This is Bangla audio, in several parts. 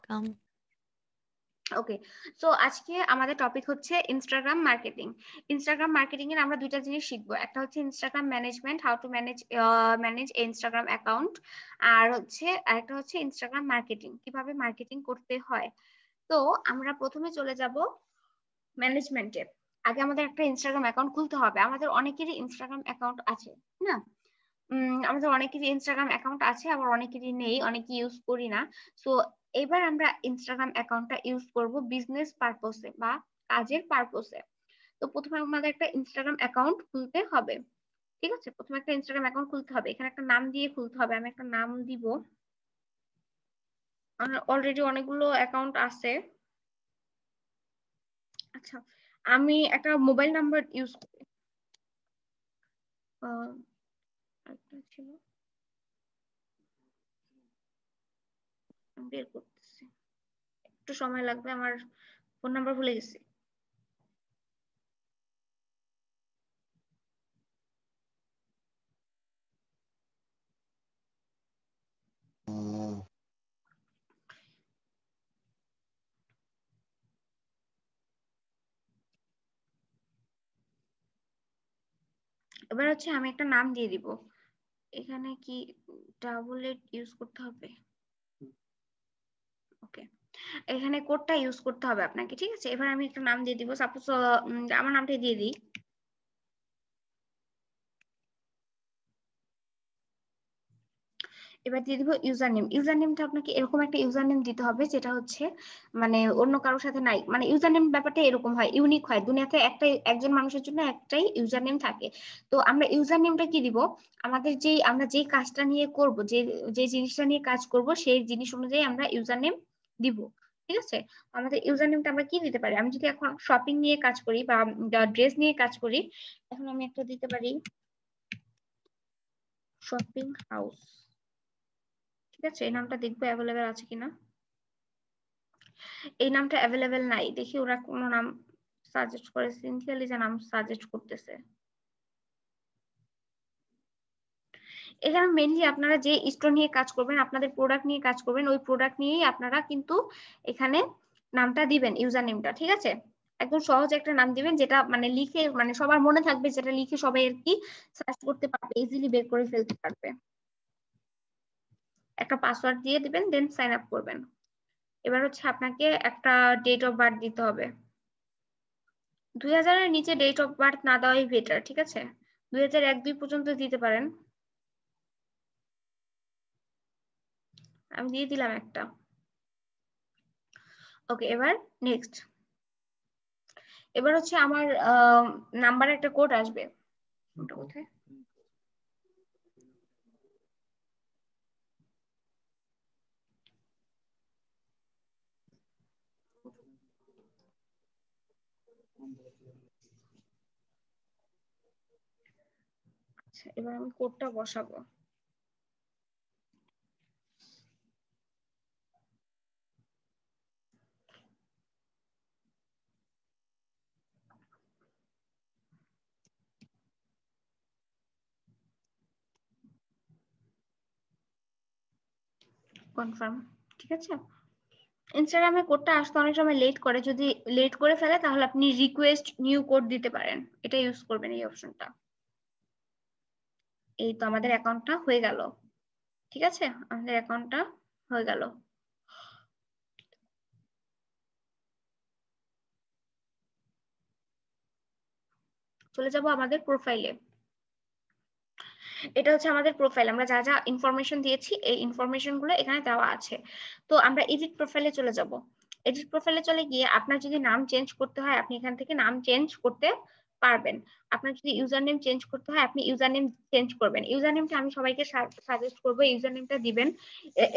ওয়েলকাম। ওকে, সো আজকে আমাদের টপিক হচ্ছে ইনস্টাগ্রাম মার্কেটিং। ইনস্টাগ্রাম মার্কেটিং এর আমরা দুইটা জিনিস শিখবো, একটা হচ্ছে Instagram management, how to manage Instagram account, আর আরেকটা হচ্ছে ইনস্টাগ্রাম মার্কেটিং, কিভাবে মার্কেটিং করতে হয়। তো আমরা প্রথমে চলে যাব ম্যানেজমেন্টে। আগে আমাদের একটা ইনস্টাগ্রাম অ্যাকাউন্ট খুলতে হবে। আমাদের অনেকেরই ইনস্টাগ্রাম অ্যাকাউন্ট আছে না, আমাদের অনেকেরই ইনস্টাগ্রাম অ্যাকাউন্ট আছে, আবার অনেকেরই নেই, অনেকে ইউজ করি না। সো এবার আমরা ইনস্টাগ্রাম অ্যাকাউন্টটা ইউজ করব বিজনেস পারপসে বা কাজের পারপসে। তো প্রথমে আমাদের একটা ইনস্টাগ্রাম অ্যাকাউন্ট খুলতে হবে, ঠিক আছে? প্রথমে একটা ইনস্টাগ্রাম অ্যাকাউন্ট খুলতে হবে, এখানে একটা নাম দিয়ে খুলতে হবে। আমি একটা নাম দিব, অলরেডি অনেকগুলো অ্যাকাউন্ট আছে। আচ্ছা, আমি একটা মোবাইল নাম্বার ইউজ করি, ছিল বের করতেছি, একটু সময় লাগবে, আমার ফোন নাম্বার ভুলে গেছি। এবার হচ্ছে আমি একটা নাম দিয়ে দিব, এখানে কি ডাবল এট ইউজ করতে হবে? ওকে, এখানে কোডটা ইউজ করতে হবে আপনাকে, ঠিক আছে? এবার আমি একটা নাম দিয়ে দিব, সাপোজ আমার নামটা দিয়ে দিই। এবার দিয়ে দিব ইউজার নেম। ইউজার নেমটা আপনাকে এরকম একটা ইউজার নেম দিতে হবে যেটা হচ্ছে মানে অন্য কারোর সাথে নাই। মানে ইউজার নেম ব্যাপারটা এরকম হয়, ইউনিক হয়, দুনিয়াতে একজন মানুষের জন্য একটাই ইউজার নেম থাকে। তো আমরা ইউজার নেমটা কি দিব? আমরা যেই কাজটা নিয়ে করব, যে জিনিসটা নিয়ে কাজ করব, সেই জিনিস অনুযায়ী আমরা ইউজার নেম দিব, ঠিক আছে? আমাদের ইউজার নেমটা আমরা কি দিতে পারি? আমি যদি এখন শপিং নিয়ে কাজ করি বা ড্রেস নিয়ে কাজ করি, এখন আমি একটা দিতে পারি শপিং হাউস, ঠিক আছে? এই নামটা দেখবো অ্যাভেলেবেল আছে কিনা। এই নামটা অ্যাভেলেবেল নাই, দেখি ওরা কোন নাম সাজেস্ট করে। সিনথিয়া লিজা নাম সাজেস্ট করতেছে। এখানে মেইনলি আপনারা যে স্টোর নিয়ে কাজ করবেন, আপনাদের প্রোডাক্ট নিয়ে কাজ করবেন, ওই প্রোডাক্ট নিয়েই আপনারা কিন্তু এখানে নামটা দিবেন, ইউজার নেমটা, ঠিক আছে? একদম সহজ একটা নাম দিবেন, যেটা মানে লিখে মানে সবার মনে থাকবে, যেটা লিখে সবাই আর কি সার্চ করতে পারবে, ইজিলি বের করে ফেলতে পারবে। একটা পাসওয়ার্ড দিয়ে দিবেন, দেন সাইন আপ করবেন। এবার হচ্ছে আপনাকে একটা ডেট অফ বার্থ দিতে হবে। 2000 এর নিচে ডেট অফ বার্থ না দেওয়াই বেটার, ঠিক আছে? 2001-2 পর্যন্ত দিতে পারেন। আমি দিয়ে দিলাম একটা। ওকে, এবার নেক্সট। এবার হচ্ছে আমার নাম্বারে একটা কোড আসবে, ওটা কোথায়? আচ্ছা, এবার আমি কোডটা বসাবো। কনফার্ম, ঠিক আছে? ইনস্টাগ্রামে কোডটা আসতে অনেক সময় লেট করে, যদি লেট করে ফেলে তাহলে আপনি রিকোয়েস্ট নিউ কোড দিতে পারেন, এটা ইউজ করবেন, এই অপশনটা। এই তো আমাদের অ্যাকাউন্টটা হয়ে গেল, ঠিক আছে? আমাদের অ্যাকাউন্টটা হয়ে গেল। চলে যাব আমাদের প্রোফাইলে। এটা হচ্ছে আমাদের প্রোফাইল, আমরা যা যা ইনফরমেশন দিয়েছি এই ইনফরমেশন গুলো এখানে দেওয়া আছে। তো আমরা এডিট প্রোফাইলে চলে যাব। এডিট প্রোফাইলে চলে গিয়ে আপনার যদি নাম চেঞ্জ করতে হয়, আপনি এখান থেকে নাম চেঞ্জ করতে পারবেন। আপনার যদি ইউজার নেম চেঞ্জ করতে হয়, আপনি ইউজার নেম চেঞ্জ করবেন। ইউজার নেমটা আমি সবাইকে সাজেস্ট করবো, ইউজার নেমটা দিবেন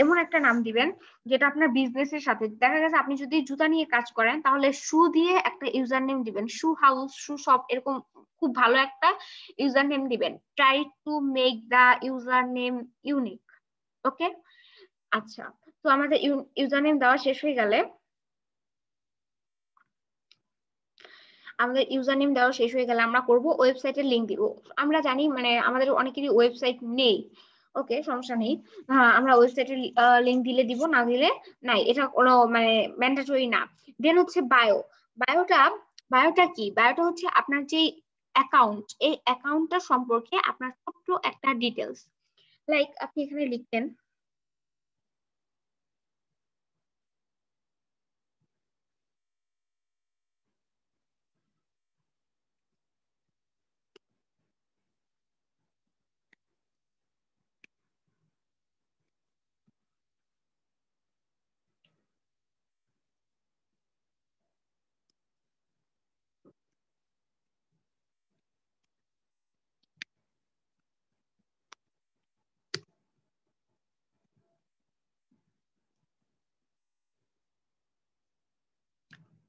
এমন একটা নাম দিবেন যেটা আপনার বিজনেসের সাথে, দেখা গেছে আপনি যদি জুতা নিয়ে কাজ করেন তাহলে শু দিয়ে একটা ইউজার নেম দিবেন, শু হাউস, শু শপ, এরকম খুব ভালো একটা ইউজার নেম দিবেন। Try to make the user name unique. Okay, আচ্ছা, তো আমাদের ইউজার নেম দেওয়া শেষ হয়ে গেলে, আমরা করব ওয়েবসাইটের লিংক দিব। আমরা জানি মানে আমাদের অনেকেরই ওয়েবসাইট নেই, ওকে, সমস্যা নেই। হ্যাঁ, আমরা ওয়েবসাইটের লিংক দিলে দিব, না দিলে নাই, এটা কোনো মানে ম্যান্ডেটরি না। দেন হচ্ছে বায়ো। বায়োটা বায়োটা কি? বায়োটা হচ্ছে আপনার যে অ্যাকাউন্ট, এই অ্যাকাউন্টটা সম্পর্কে আপনার ছোট্ট একটা ডিটেলস। লাইক আপনি এখানে লিখতেন,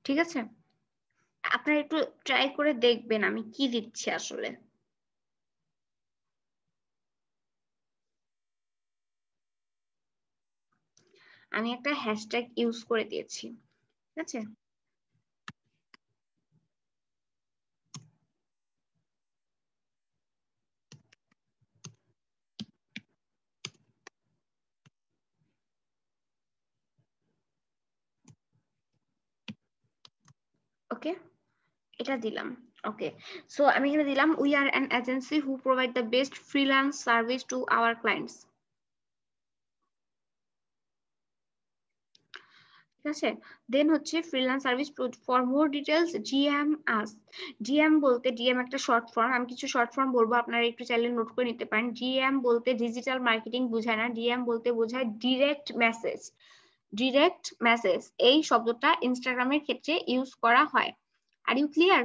ঠিক আছে? আপনারা একটু ট্রাই করে দেখবেন আমি কি দিচ্ছি আসলে। আমি একটা হ্যাশট্যাগ ইউজ করে দিয়েছি, ঠিক আছে? ওকে, এটা দিলাম। ওকে, সো আমি এখানে দিলাম, we are an agency who provide the best freelance service to our clients. ঠিক আছে? দেন হচ্ছে freelance service for more details GM us. GM বলতে, ডিএম একটা শর্ট ফর্ম, আমি কিছু শর্ট ফর্ম বলবো, আপনারা একটু চাইলে নোট করে নিতে পারেন। জিএম বলতে ডিজিটাল মার্কেটিং বোঝায় না, ডিএম বলতে বোঝায় ডিরেক্ট মেসেজ। ডিরেক্ট মেসেজ এই শব্দটা ইনস্টাগ্রামের ক্ষেত্রে ইউজ করা হয়। Are you clear?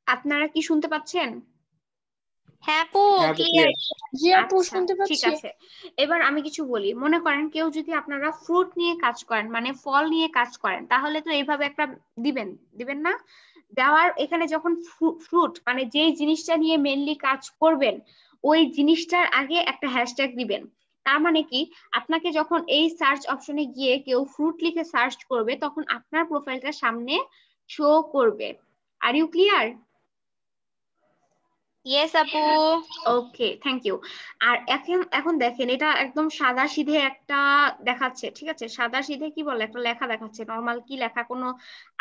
আপনারা কি শুনতে পাচ্ছেন? হ্যাঁ আপু, হ্যাঁ আপু, ক্লিয়ার। ক্লিয়ার। জি আপু, আচ্ছা, শুনতে ঠিক পাচ্ছি। আছে। এবার আমি কিছু বলি, মনে করেন কেউ যদি আপনারা ফ্রুট নিয়ে কাজ করেন, মানে ফল নিয়ে কাজ করেন, তাহলে তো এইভাবে একটা দিবেন, দিবেন না? দেওয়ার এখানে যখন ফ্রুট মানে যেই জিনিসটা নিয়ে মেনলি কাজ করবেন, ওই জিনিসটার আগে একটা হ্যাশট্যাগ দিবেন। তার মানে কি, আপনাকে যখন এই সার্চ অপশনে গিয়ে কেউ ফ্রুট লিখে সার্চ করবে, তখন আপনার প্রোফাইলটা সামনে শো করবে। আর ইউ ক্লিয়ার? ইয়েস আপু। ওকে, থ্যাংক ইউ। আর এখন এখন দেখেন, এটা একদম সাদা সিধে একটা দেখাচ্ছে, ঠিক আছে? সাদা সিধে কি বলে, একটা লেখা দেখাচ্ছে, নর্মাল কি লেখা, কোনো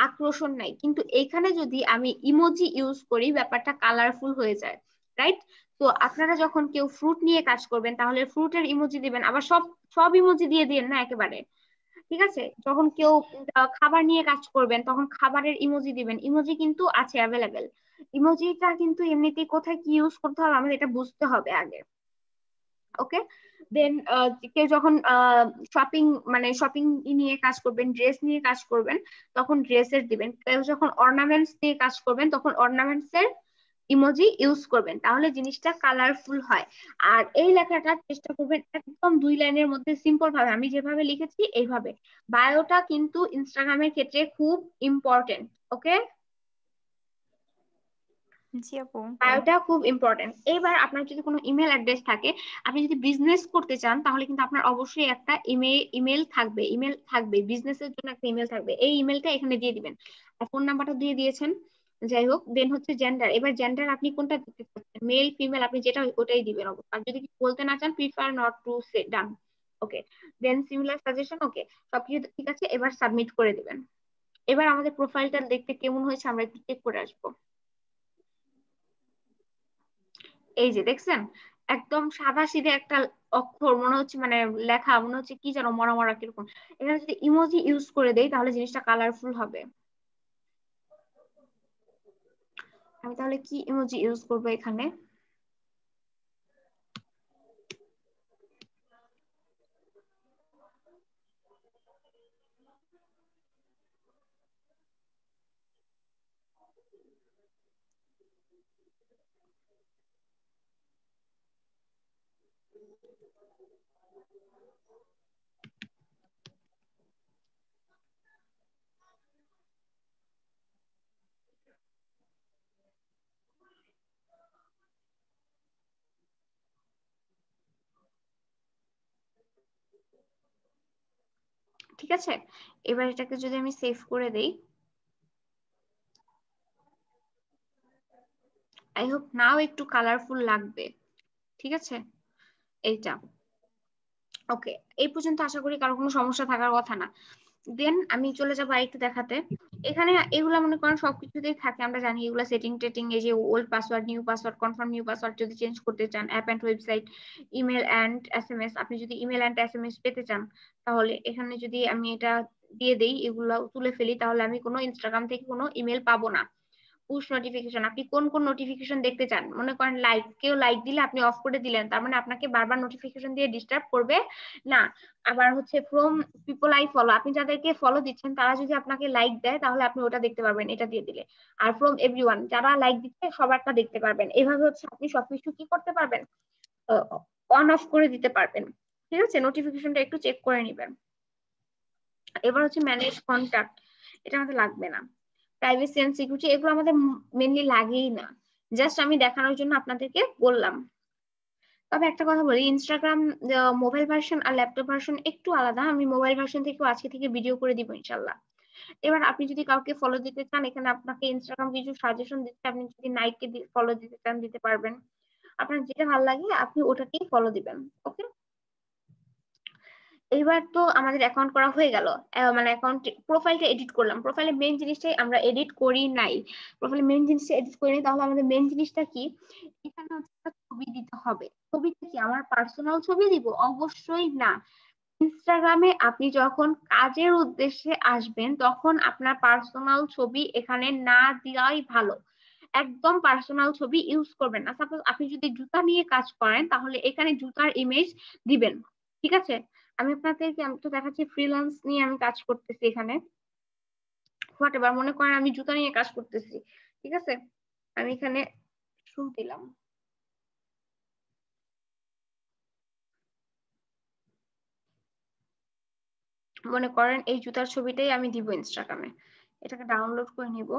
আকর্ষণ নাই। কিন্তু এখানে যদি আমি ইমোজি ইউজ করি, ব্যাপারটা কালারফুল হয়ে যায়, রাইট? তো আপনারা যখন কেউ ফ্রুট নিয়ে কাজ করবেন, তাহলে ফ্রুটের ইমোজি দিবেন, আবার সব সব ইমোজি দিয়ে দিন না একেবারে, ঠিক আছে? যখন কেউ খাবার নিয়ে কাজ করবেন, তখন খাবারের ইমোজি দিবেন। ইমোজি কিন্তু আছে অ্যাভেলেবেল। ইমোজিটা কিন্তু এমনিতেই কোথায় কি ইউজ করতে হবে আমাদের এটা বুঝতে হবে আগে। ওকে, দেন কেউ যখন শপিং মানে শপিং নিয়ে কাজ করবেন, ড্রেস নিয়ে কাজ করবেন, তখন ড্রেসের দিবেন। কেউ যখন অর্নামেন্টস নিয়ে কাজ করবেন, তখন অর্নামেন্টস এর ইমোজি ইউজ করবেন, তাহলে জিনিসটা কালারফুল হয়। আর এই লেখাটা চেষ্টা করবেন একদম 2 লাইনের মধ্যে সিম্পল ভাবে, আমি যেভাবে লিখেছি এইভাবে। বায়োটা কিন্তু ইনস্টাগ্রামের ক্ষেত্রে খুব ইম্পর্টেন্ট। ওকে, জি আপু। বায়োটা খুব ইম্পর্টেন্ট। এবার আপনার যদি কোনো ইমেল অ্যাড্রেস থাকে, আপনি যদি বিজনেস করতে চান, তাহলে কিন্তু আপনার অবশ্যই একটা ইমেল থাকবে, ইমেল থাকবে, বিজনেসের জন্য একটা ইমেল থাকবে, এই ইমেলটা এখানে দিয়ে দিবেন। আর ফোন নাম্বারটা দিয়ে দিয়েছেন, যাই হোক। দেন হচ্ছে জেন্ডার। এবার জেন্ডার আপনি কোনটা দিতে চাচ্ছেন, মেল ফিমেল, আপনি যেটা ওটাই দিবেন অবশ্যই। আর যদি কিছু বলতে না চান, prefer not to say, done. Okay, then similar suggestion. Okay, সবকিছু ঠিক আছে, এবার সাবমিট করে দিবেন। এবার আমাদের প্রোফাইলটা দেখতে কেমন হয়েছে আমরা একটু চেক করে আসবো। এই যে দেখছেন, একদম সাদা সিধে একটা অক্ষর মনে হচ্ছে, মানে লেখা মনে হচ্ছে কি যেন মরা মরা কিরকম। এখানে যদি ইমোজি ইউজ করে দেই, তাহলে জিনিসটা কালারফুল হবে। আমি তাহলে কি ইমোজি ইউজ করবো এখানে? ঠিক আছে, এবার এটাকে যদি আমি সেভ করে দেই, আই হোপ নাও একটু কালারফুল লাগবে, ঠিক আছে? এইটা ওকে, এই পর্যন্ত আশা করি কারো কোনো সমস্যা থাকার কথা না। দেন আমি চলে যাবো আরেকটু দেখাতে। এখানে এগুলা মনে করেন সবকিছুতেই থাকে, আমরা জানি এগুলা সেটিং টেটিং, এই যে old password, new password, confirm new password যদি চেঞ্জ করতে চান, app and website, email and SMS, আপনি যদি ইমেল অ্যান্ড SMS পেতে চান তাহলে এখানে যদি আমি এটা দিয়ে দেই, এগুলা তুলে ফেলি, তাহলে আমি কোনো ইনস্টাগ্রাম থেকে কোনো ইমেল পাবো না। পুশ নোটিফিকেশন, আপনি কোন কোন নোটিফিকেশন দেখতে চান, মনে করেন লাইক, কেউ লাইক দিলে আপনি অফ করে দিলেন, তার মানে আপনাকে বারবার নোটিফিকেশন দিয়ে ডিস্টার্ব করবে না। আবার হচ্ছে ফ্রম পিপল আই ফলো, আপনি যাদেরকে ফলো দিচ্ছেন তারা যদি আপনাকে লাইক দেয় তাহলে আপনি ওটা দেখতে পারবেন, এটা দিয়ে দিলে। আর ফ্রম এভরিওয়ান, যারা লাইক দিচ্ছে সবারটা দেখতে পারবেন। এইভাবে হচ্ছে আপনি সবকিছু কি করতে পারবেন, অন অফ করে দিতে পারবেন। ঠিক আছে, নোটিফিকেশনটা একটু চেক করে নিবেন। এবার হচ্ছে ম্যানেজ কন্টাক্ট, এটা আমাদের লাগবে না। প্রাইভেসি এন্ড সিকিউরিটি, এগুলো আমাদের মেনলি লাগেই না, জাস্ট আমি দেখানোর জন্য আপনাদেরকে বললাম। তবে একটা কথা বলি, ইনস্টাগ্রাম মোবাইল ভার্সন আর ল্যাপটপ ভার্সন একটু আলাদা, আমি মোবাইল ভার্সন থেকেও আজকে থেকে ভিডিও করে দিব ইনশাল্লাহ। এবার আপনি যদি কাউকে ফলো দিতে চান, এখানে আপনাকে ইনস্টাগ্রাম কিছু সাজেশন দিচ্ছে, আপনি যদি নাইককে ফলো দিতে চান দিতে পারবেন, আপনার যেটা ভালো লাগে আপনি ওটাকেই ফলো দিবেন। ওকে, এইবার তো আমাদের অ্যাকাউন্ট করা হয়ে গেল, মানে অ্যাকাউন্ট প্রোফাইলটা এডিট করলাম, প্রোফাইলের মেইন জিনিসটাই আমরা এডিট করি নাই, প্রোফাইলের মেইন জিনিসটা এডিট করি নাই, তাহলে আমাদের মেইন জিনিসটা কি, এখানে হচ্ছে একটা ছবি দিতে হবে। ছবিটা কি আমার পার্সোনাল ছবি দিব? অবশ্যই না। ইনস্টাগ্রামে আপনি যখন কাজের উদ্দেশ্যে আসবেন তখন আপনার পার্সোনাল ছবি এখানে না দেওয়াই ভালো। একদম পার্সোনাল ছবি ইউজ করবেন না। সাপোজ আপনি যদি জুতা নিয়ে কাজ করেন তাহলে এখানে জুতার ইমেজ দিবেন, ঠিক আছে? আমি আপনাদেরকে, আমি তো দেখাচ্ছি ফ্রিল্যান্স নিয়ে আমি কাজ করতেছি এখানে, হোয়াট এভার, মনে করেন আমি জুতা নিয়ে কাজ করতেছি, ঠিক আছে? আমি এখানে শুরু দিলাম, মনে করেন এই জুতার ছবিটাই আমি দিব ইনস্টাগ্রামে, এটাকে ডাউনলোড করে নিব।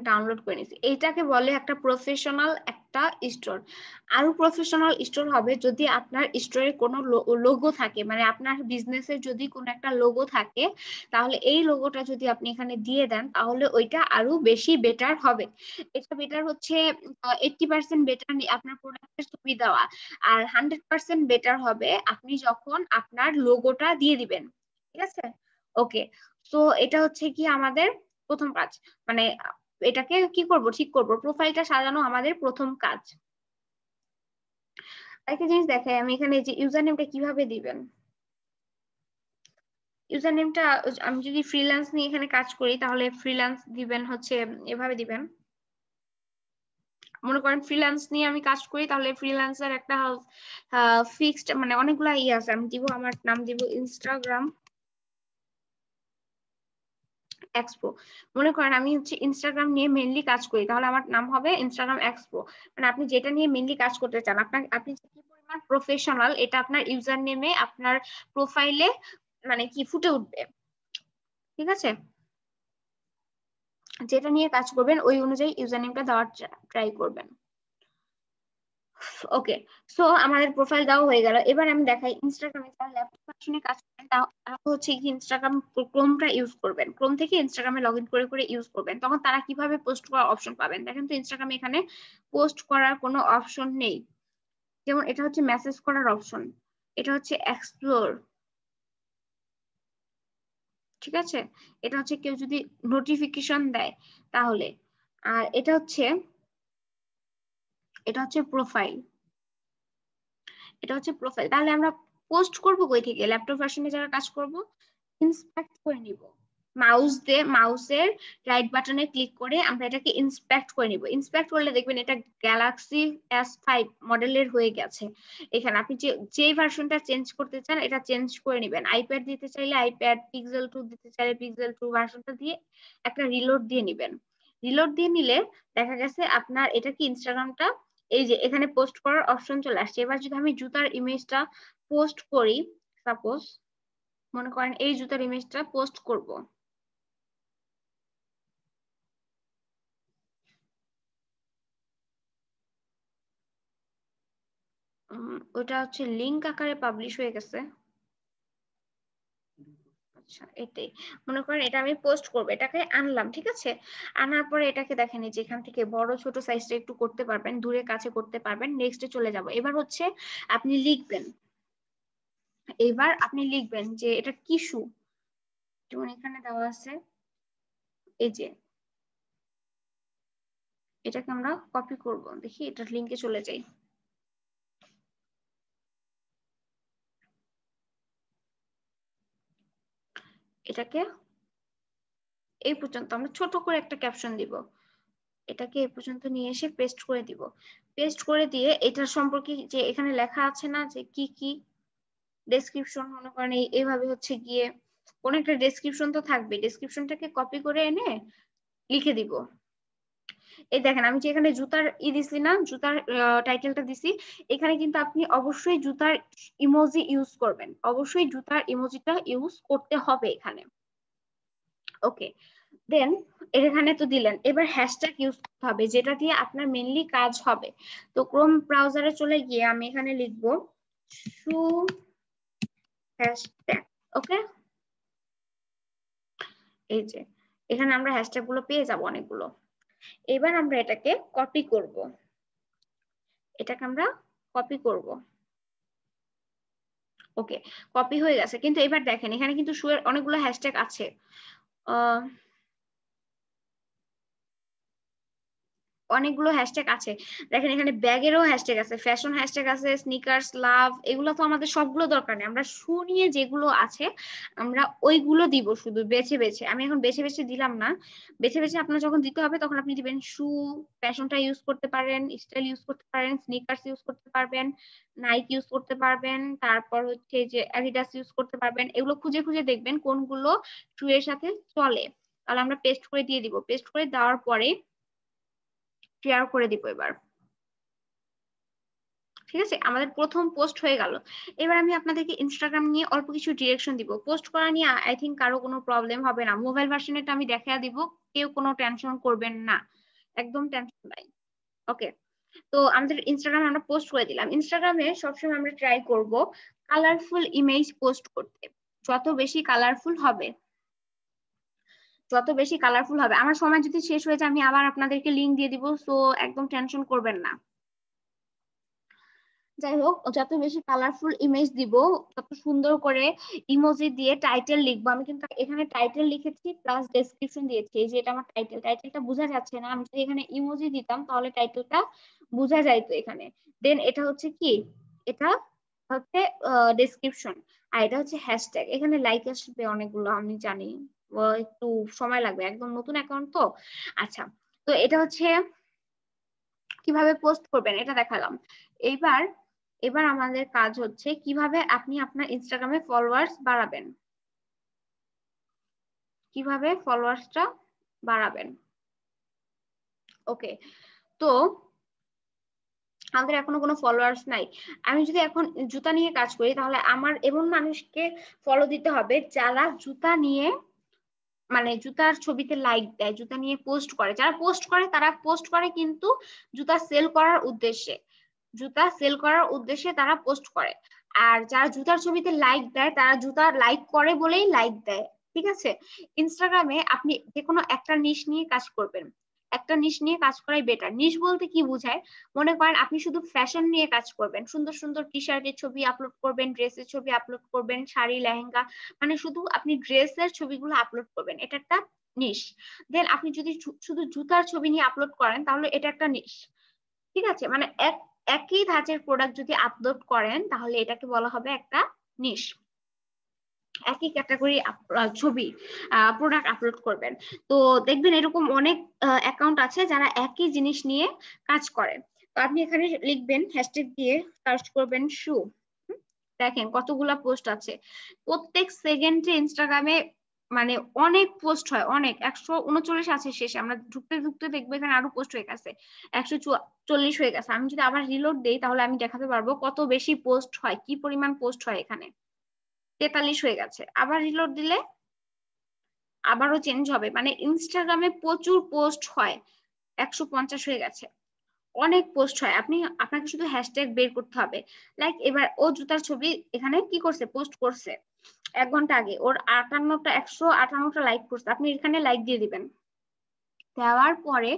ডাউনলোড করে নিছি, এইটাকে বলে একটা প্রফেশনাল একটা স্টোর। আরো প্রফেশনাল স্টোর হবে যদি আপনার স্টোরে কোনো লোগো থাকে, মানে আপনার বিজনেসের যদি কোনো একটা লোগো থাকে, তাহলে এই লোগোটা যদি আপনি এখানে দিয়ে দেন তাহলে ওইটা আরো বেশি বেটার হবে। এটা বেটার হচ্ছে 80% বেটার আপনার প্রোডাক্টের ছবি দেওয়া, আর 100% বেটার হবে আপনি যখন আপনার লোগোটা দিয়ে দিবেন, ঠিক আছে? ওকে, তো এটা হচ্ছে কি আমাদের প্রথম কাজ, মানে এটাকে কি করব, ঠিক করব, প্রোফাইলটা সাজানো আমাদের প্রথম কাজ। একটা জিনিস দেখাই আমি এখানে, যে ইউজার নেমটা কিভাবে দিবেন। ইউজার নেমটা আমি যদি ফ্রিল্যান্স নিয়ে এখানে কাজ করি তাহলে ফ্রিল্যান্স দিবেন হচ্ছে এভাবে দিবেন। মনে করেন ফ্রিল্যান্স নিয়ে আমি কাজ করি তাহলে ফ্রিল্যান্সার একটা ফিক্সড, মানে অনেকগুলা আছে, আমি দিব, আমার নাম দিব ইনস্টাগ্রাম এক্সপো। মনে করেন আমি হচ্ছে ইনস্টাগ্রাম নিয়ে মেইনলি কাজ করি, তাহলে আমার নাম হবে ইনস্টাগ্রাম এক্সপো। মানে আপনি যেটা নিয়ে মেইনলি কাজ করতে চান, আপনার আপনি কি পরিমাণ প্রফেশনাল এটা আপনার ইউজার নেমে আপনার প্রোফাইলে মানে কি ফুটে উঠবে, ঠিক আছে? যেটা নিয়ে কাজ করবেন ওই অনুযায়ী ইউজার নেমটা দেওয়ার ট্রাই করবেন। ওকে, সো আমাদের প্রোফাইল দেওয়া হয়ে গেল। এবার আমি দেখাই ইনস্টাগ্রামে যারা ল্যাপটপ ভার্সনে কাজ করেন তারা হচ্ছে কি ইনস্টাগ্রাম ক্রোমটা ইউজ করবেন, ক্রোম থেকে ইনস্টাগ্রামে লগ ইন করে করে ইউজ করবেন, তখন তারা কিভাবে পোস্ট করার অপশন পাবেন। দেখেন তো ইনস্টাগ্রামে এখানে পোস্ট করার কোনো অপশন নেই, যেমন এটা হচ্ছে মেসেজ করার অপশন, এটা হচ্ছে এক্সপ্লোর, ঠিক আছে? এটা হচ্ছে কেউ যদি নোটিফিকেশন দেয় তাহলে। আর এটা হচ্ছে প্রোফাইল, এটা হচ্ছে প্রোফাইল। তাহলে আমরা পোস্ট করব কই থেকে, ল্যাপটপ ভার্সনে যারা কাজ করব ইন্সপেক্ট করে নিব, মাউস দিয়ে মাউসের রাইট বাটনে ক্লিক করে আমরা এটাকে ইন্সপেক্ট করে নিব। ইন্সপেক্ট করলে দেখবেন এটা গ্যালাক্সি S5 মডেলের হয়ে গেছে। এখানে আপনি যে ভার্সনটা চেঞ্জ করতে চান এটা চেঞ্জ করে নেবেন, আইপ্যাড দিতে চাইলে আইপ্যাড, পিক্সেল 2 দিতে চাইলে পিক্সেল 2 ভার্সনটা দিয়ে একটা রিলোড দিয়ে নেবেন। রিলোড দিয়ে নিলে দেখা গেছে আপনার এটা কি ইনস্টাগ্রামটা, এই যে এখানে পোস্ট করার অপশন চলে আসছে। এবার যদি আমি জুতার ইমেজটা পোস্ট করি, সাপোজ মনে করেন এই জুতার ইমেজটা পোস্ট করব, ওটা হচ্ছে লিংক আকারে পাবলিশ হয়ে গেছে। আচ্ছা, এটাই মনে করেন এটা আমি পোস্ট করবো, এটাকে আনলাম, ঠিক আছে। আনার পরে এটাকে দেখেন যে এখান থেকে বড় ছোট সাইজটা একটু করতে পারবেন, দূরে কাছে করতে পারবেন। নেক্সটে চলে যাব। এবার হচ্ছে আপনি লিখবেন, যে এটা কি শু, যেমন এখানে দেওয়া আছে এই যে, এটাকে আমরা কপি করব। দেখি এটার লিংকে চলে যাই। এটাকে এই পর্যন্ত আমরা ছোট করে একটা ক্যাপশন দিব, এটাকে এই পর্যন্ত নিয়ে এসে পেস্ট করে দিব। পেস্ট করে দিয়ে এটার সম্পর্কে যে এখানে লেখা আছে না যে কি কি ডেসক্রিপশন, মনে করেন এইভাবে হচ্ছে গিয়ে কোন একটা ডেসক্রিপশন তো থাকবে, ডেসক্রিপশনটাকে কপি করে এনে লিখে দিব। এই দেখেন আমি যে এখানে জুতার দিছি না, জুতার টাইটেলটা দিছি, এখানে কিন্তু আপনি অবশ্যই জুতার ইমোজি ইউজ করবেন, অবশ্যই জুতার ইমোজিটা ইউজ করতে হবে এখানে। ওকে, দেন এখানে তো দিলেন, এবার হ্যাশট্যাগ ইউজ করতে হবে, যেটা দিয়ে আপনার মেইনলি কাজ হবে। তো ক্রোম ব্রাউজারে চলে গিয়ে আমি এখানে লিখবো শু হ্যাশট্যাগ। ওকে, এই যে এখানে আমরা হ্যাশট্যাগ গুলো পেয়ে যাব অনেকগুলো। এবার আমরা এটাকে কপি করব, এটাকে আমরা কপি করব। ওকে, কপি হয়ে গেছে। কিন্তু এবার দেখেন এখানে কিন্তু শু এর অনেকগুলো হ্যাশট্যাগ আছে। অনেকগুলো হ্যাশট্যাগ আছে, দেখেন এখানে ব্যাগেরও হ্যাশট্যাগ আছে, ফ্যাশন হ্যাশট্যাগ আছে, স্নিকার্স, লাভ, এগুলো তো আমাদের সবগুলো দরকার নেই। আমরা শু নিয়ে যেগুলো আছে আমরা ওইগুলো দিব, শুধু বেছে বেছে। আমি এখন বেছে বেছে দিলাম না, বেছে বেছে আপনার যখন দিতে হবে তখন আপনি দিবেন শু, ফ্যাশনটা ইউজ করতে পারেন, স্টাইল ইউজ করতে পারেন, স্নিকার্স ইউজ করতে পারবেন, নাইক ইউজ করতে পারবেন, তারপর হচ্ছে যে অ্যাডিডাস ইউজ করতে পারবেন। এগুলো খুঁজে খুঁজে দেখবেন কোনগুলো শু এর সাথে চলে, তাহলে আমরা পেস্ট করে দিয়ে দিব। পেস্ট করে দেওয়ার পরে শেয়ার করে দিব এবার, ঠিক আছে। আমাদের প্রথম পোস্ট হয়ে গেল। এবার আমি আপনাদেরকে ইনস্টাগ্রাম নিয়ে অল্প কিছু ডিরেকশন দিব। পোস্ট করা নিয়ে আই থিঙ্ক কারো কোনো প্রবলেম হবে না, মোবাইল ভার্সনেটা আমি দেখা দিব, কেউ কোনো টেনশন করবেন না, একদম টেনশন নাই। ওকে, তো আমাদের ইনস্টাগ্রামে আমরা পোস্ট করে দিলাম। ইনস্টাগ্রামে সবসময় আমরা ট্রাই করব কালারফুল ইমেজ পোস্ট করতে, যত বেশি কালারফুল হবে, যত বেশি কালারফুল হবে। আমার সময় যদি শেষ হয়ে যায় আমি আবার আপনাদেরকে লিংক দিয়ে দিব, সো একদম টেনশন করবেন না। যাই হোক, যত বেশি কালারফুল ইমেজ দিব, তত সুন্দর করে ইমোজি দিয়ে টাইটেল লিখবো। আমি কিন্তু এখানে টাইটেল লিখেছি প্লাস ডেসক্রিপশন দিয়েছি, এই যে এটা আমার টাইটেল, টাইটেলটা বোঝা যাচ্ছে না, আমি যদি এখানে ইমোজি দিতাম তাহলে টাইটেলটা বোঝা যাইতো এখানে। দেন এটা হচ্ছে কি, এটা হচ্ছে ডেসক্রিপশন, আর এটা হচ্ছে হ্যাশট্যাগ। এখানে লাইক আসবে অনেকগুলো আমি জানি, একটু সময় লাগবে, একদম নতুন অ্যাকাউন্ট তো। আচ্ছা, তো এটা হচ্ছে কিভাবে পোস্ট করবেন এটা দেখালাম। এইবার এবার আমাদের কাজ হচ্ছে কিভাবে আপনি আপনার ইনস্টাগ্রামে ফলোয়ার্স বাড়াবেন, কিভাবে ফলোয়ার্সটা বাড়াবেন। ওকে, তো আমাদের এখনো কোনো ফলোয়ার্স নাই। আমি যদি এখন জুতা নিয়ে কাজ করি তাহলে আমার এমন মানুষকে ফলো দিতে হবে যারা জুতা নিয়ে, মানে জুতার ছবিতে লাইক দেয়, জুতা নিয়ে পোস্ট করে। যারা পোস্ট করে তারা পোস্ট করে কিন্তু জুতা সেল করার উদ্দেশ্যে, জুতা সেল করার উদ্দেশ্যে তারা পোস্ট করে। আর যারা জুতার ছবিতে লাইক দেয় তারা জুতা লাইক করে বলেই লাইক দেয়, ঠিক আছে। ইনস্টাগ্রামে আপনি যে কোনো একটা নিশ নিয়ে কাজ করবেন, একটা নিশ নিয়ে কাজ করাই বেটার। নিশ বলতে কি বোঝায়, মনে করেন আপনি শুধু ফ্যাশন নিয়ে কাজ করবেন, সুন্দর সুন্দর টি শার্টের ছবি আপলোড করবেন, ড্রেসের ছবি আপলোড করবেন, শাড়ি লেহেঙ্গা, মানে শুধু আপনি ড্রেসের ছবিগুলো আপলোড করবেন, এটা একটা নিশ। দেন আপনি যদি শুধু জুতার ছবি নিয়ে আপলোড করেন তাহলে এটা একটা নিশ, ঠিক আছে। মানে একই ধাঁচের প্রোডাক্ট যদি আপলোড করেন তাহলে এটাকে বলা হবে একটা নিশ। একই ক্যাটাগরি ছবি প্রোডাক্ট আপলোড করবেন, তো দেখবেন এরকম অনেক অ্যাকাউন্ট আছে যারা একই জিনিস নিয়ে কাজ করে। তো আপনি এখানে লিখবেন হ্যাশট্যাগ দিয়ে সার্চ করবেন শু, দেখেন কতগুলা পোস্ট আছে প্রত্যেক সেকেন্ডে ইনস্টাগ্রামে, মানে অনেক পোস্ট হয়, অনেক 139 আছে শেষে। আমরা ঢুকতে ঢুকতে দেখবো এখানে আরো পোস্ট হয়ে গেছে, 140 হয়ে গেছে। আমি যদি আবার রিলোড দেই তাহলে আমি দেখাতে পারবো কত বেশি পোস্ট হয়, কি পরিমাণ পোস্ট হয়। এখানে 43 হয়ে গেছে, আবার রিলোড দিলে আবারও চেঞ্জ হবে। মানে ইনস্টাগ্রামে প্রচুর পোস্ট হয়, 150 হয়ে গেছে, অনেক পোস্ট হয়, আপনাকে শুধু হ্যাশট্যাগ বের করতে হবে। লাইক এবার ও জুতার ছবি এখানে কি করছে, পোস্ট করছে 1 ঘন্টা আগে, ওর 158টা লাইক করছে, আপনি এখানে লাইক দিয়ে দিবেন। দেওয়ার পরে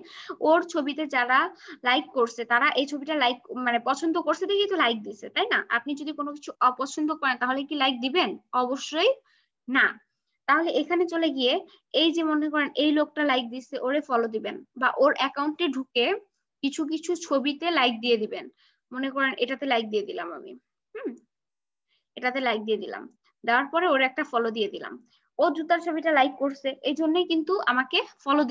ওর ছবিতে যারা লাইক করছে তারা এই ছবিটা লাইক মানে পছন্দ করছে দেখেই তো লাইক দিছে, তাই না? আপনি যদি কোনো কিছু অপছন্দ করেন তাহলে কি লাইক দিবেন? অবশ্যই না। তাহলে এখানে চলে গিয়ে এই যে মনে করেন এই লোকটা লাইক দিচ্ছে, ওরে ফলো দিবেন, বা ওর অ্যাকাউন্টে ঢুকে কিছু কিছু ছবিতে লাইক দিয়ে দিবেন। মনে করেন এটাতে লাইক দিয়ে দিলাম আমি, এটাতে লাইক দিয়ে দিলাম, দেওয়ার পরে ওর একটা ফলো দিয়ে দিলাম। ও জুতার ছবিটা লাইক করছে, এই জন্যই কিন্তু আমাকে ফলো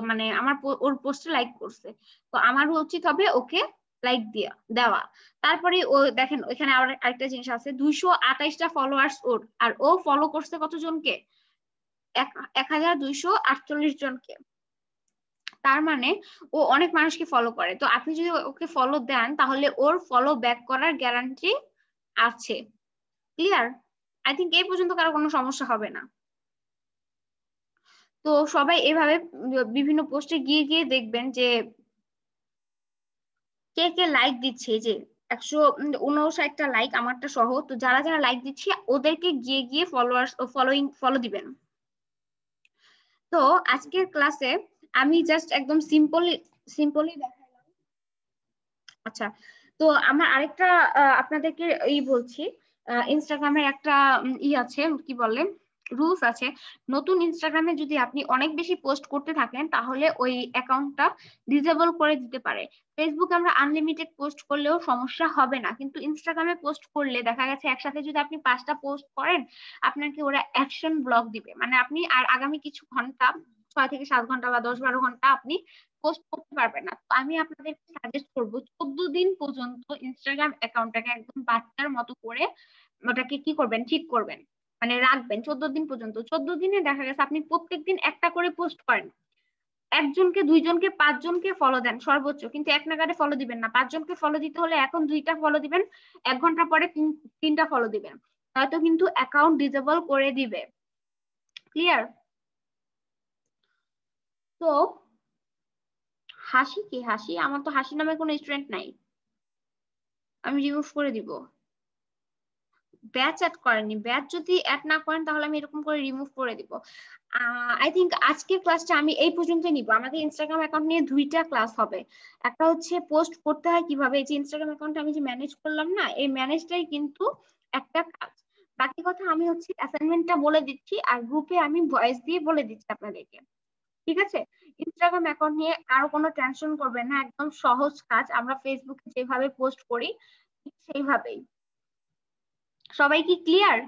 মানে আমার ওর পোস্টে লাইক করছে, তো আমারও উচিত হবে ওকে লাইক দেওয়া। তারপরে ও দেখেন এখানে আরেকটা জিনিস আছে, 228টা ফলোয়ার্স ওর, আর ও ফলো করছে কতজনকে? 1248 জনকে। তার মানে ও অনেক মানুষকে ফলো করে, তো আপনি যদি ওকে ফলো দেন তাহলে ওর ফলো ব্যাক করার গ্যারান্টি আছে। ক্লিয়ার? আই থিঙ্ক এই পর্যন্ত কারো কোনো সমস্যা হবে না। তো সবাই এভাবে বিভিন্ন পোস্টে গিয়ে গিয়ে দেখবেন যে কে কে লাইক দিচ্ছে। যে 159টা লাইক আমারটা সহ, তো যারা যারা লাইক দিচ্ছে ওদেরকে গিয়ে গিয়ে ফলো দিবেন। তো আজকের ক্লাসে আমি জাস্ট একদম সিম্পলি দেখালাম। আচ্ছা, তো আমার আরেকটা আপনাদেরকে বলছি, ইনস্টাগ্রামের একটা আছে কি বলে, রুলস আছে। নতুন ইনস্টাগ্রামে যদি আপনি অনেক বেশি পোস্ট করতে থাকেন তাহলে ওই অ্যাকাউন্টটা ডিসেবল করে দিতে পারে। ফেসবুকে আমরা আনলিমিটেড পোস্ট করলেও সমস্যা হবে না, কিন্তু ইনস্টাগ্রামে পোস্ট করলে দেখা গেছে একসাথে যদি আপনি 5টা পোস্ট করেন আপনাকে ওরা অ্যাকশন ব্লক দিবে, মানে আপনি আর আগামী কিছু ঘন্টা 6 থেকে 7 ঘন্টা বা 10-12 ঘন্টা আপনি পোস্ট করতে পারবেন না। তো আমি আপনাদেরকে সাজেস্ট করবো 14 দিন পর্যন্ত ইনস্টাগ্রাম অ্যাকাউন্টটাকে একদম বাচ্চার মতো করে ওটাকে কি করবেন, ঠিক করবেন, মানে রাখবেন 14 দিন পর্যন্ত। 14 দিনে দেখা গেছে আপনি প্রত্যেকদিন একটা করে পোস্ট করেন, 1জনকে 2জনকে 5জনকে ফলো দেন সর্বোচ্চ, কিন্তু এক নাগাড়ে ফলো দিবেন না। 5জনকে ফলো দিতে হলে এখন 2টা ফলো দিবেন, 1 ঘন্টা পরে 3টা ফলো দিবেন, হয়তো কিন্তু অ্যাকাউন্ট ডিসেবল করে দিবে। ক্লিয়ার? তো হাসি কি হাসি, আমার তো হাসি নামে কোনো স্টুডেন্ট নাই, আমি রিমুভ করে দিব। ব্যাচ অ্যাড করেননি, ব্যাচ যদি অ্যাড না করেন তাহলে আমি এরকম করে রিমুভ করে দিব। আই থিঙ্ক আজকের ক্লাসটা আমি এই পর্যন্তই নিব। আমাদের ইনস্টাগ্রাম অ্যাকাউন্ট নিয়ে 2টা ক্লাস হবে। একটা হচ্ছে পোস্ট করতে হয় কিভাবে, এই যে ইনস্টাগ্রাম অ্যাকাউন্ট আমি যে ম্যানেজ করলাম না, এই ম্যানেজটাই কিন্তু একটা কাজ। বাকি কথা আমি হচ্ছে অ্যাসাইনমেন্টটা বলে দিচ্ছি আর গ্রুপে আমি ভয়েস দিয়ে বলে দিচ্ছি আপনাদেরকে, ঠিক আছে? ইনস্টাগ্রাম অ্যাকাউন্ট নিয়ে আরো কোনো টেনশন করবেন না, একদম সহজ কাজ। আমরা ফেসবুকে যেভাবে পোস্ট করি সেইভাবেই। সবাই কি ক্লিয়ার?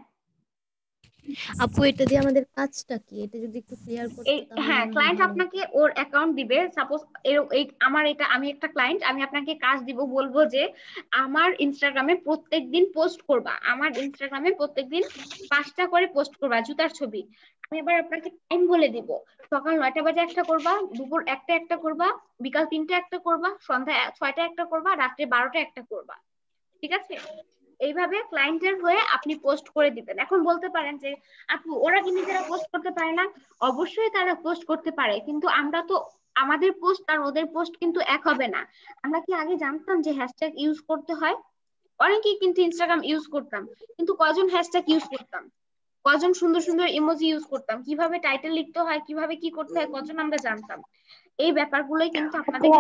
আপু এটা দিয়ে আমাদের কাজটা কি, এটা যদি একটু ক্লিয়ার করতে তাহলে হ্যাঁ, মনে হয় ক্লায়েন্ট ভালো আপনাকে ওর অ্যাকাউন্ট দিবে। সাপোজ আমি একটা ক্লায়েন্ট, আমি আপনাকে কাজ দিব, বলবো যে আমার ইনস্টাগ্রামে প্রত্যেকদিন পোস্ট করবা, আমার ইনস্টাগ্রামে প্রত্যেকদিন 5টা করে পোস্ট করবা জুতার ছবি। আমি এবার আপনাকে টাইম বলে দিব, সকাল 9টা বাজে একটা করবা, দুপুর 1টা একটা করবা, বিকাল 3টা একটা করবা, সন্ধ্যা 6টা একটা করবা, রাত্রে 12টা একটা করবা, ঠিক আছে? এইভাবে ক্লায়েন্টের হয়ে আপনি পোস্ট করে দিবেন। এখন বলতে পারেন যে আপু ওরা কি নিজেরা পোস্ট করতে পারে না? অবশ্যই তারা পোস্ট করতে পারে, কিন্তু আমরা তো আমাদের পোস্ট আর ওদের পোস্ট কিন্তু এক হবে না। আমরা কি আগে জানতাম যে হ্যাশট্যাগ ইউজ করতে হয়? অনেকেই কিন্তু ইনস্টাগ্রাম ইউজ করতাম, কিন্তু কজন হ্যাশট্যাগ ইউজ করতাম, কজন সুন্দর সুন্দর ইমোজি ইউজ করতাম, কিভাবে টাইটেল লিখতে হয়, কিভাবে কি করতে হয়, কজন আমরা জানতাম? এই ব্যাপারগুলোই কিন্তু আপনাদেরকে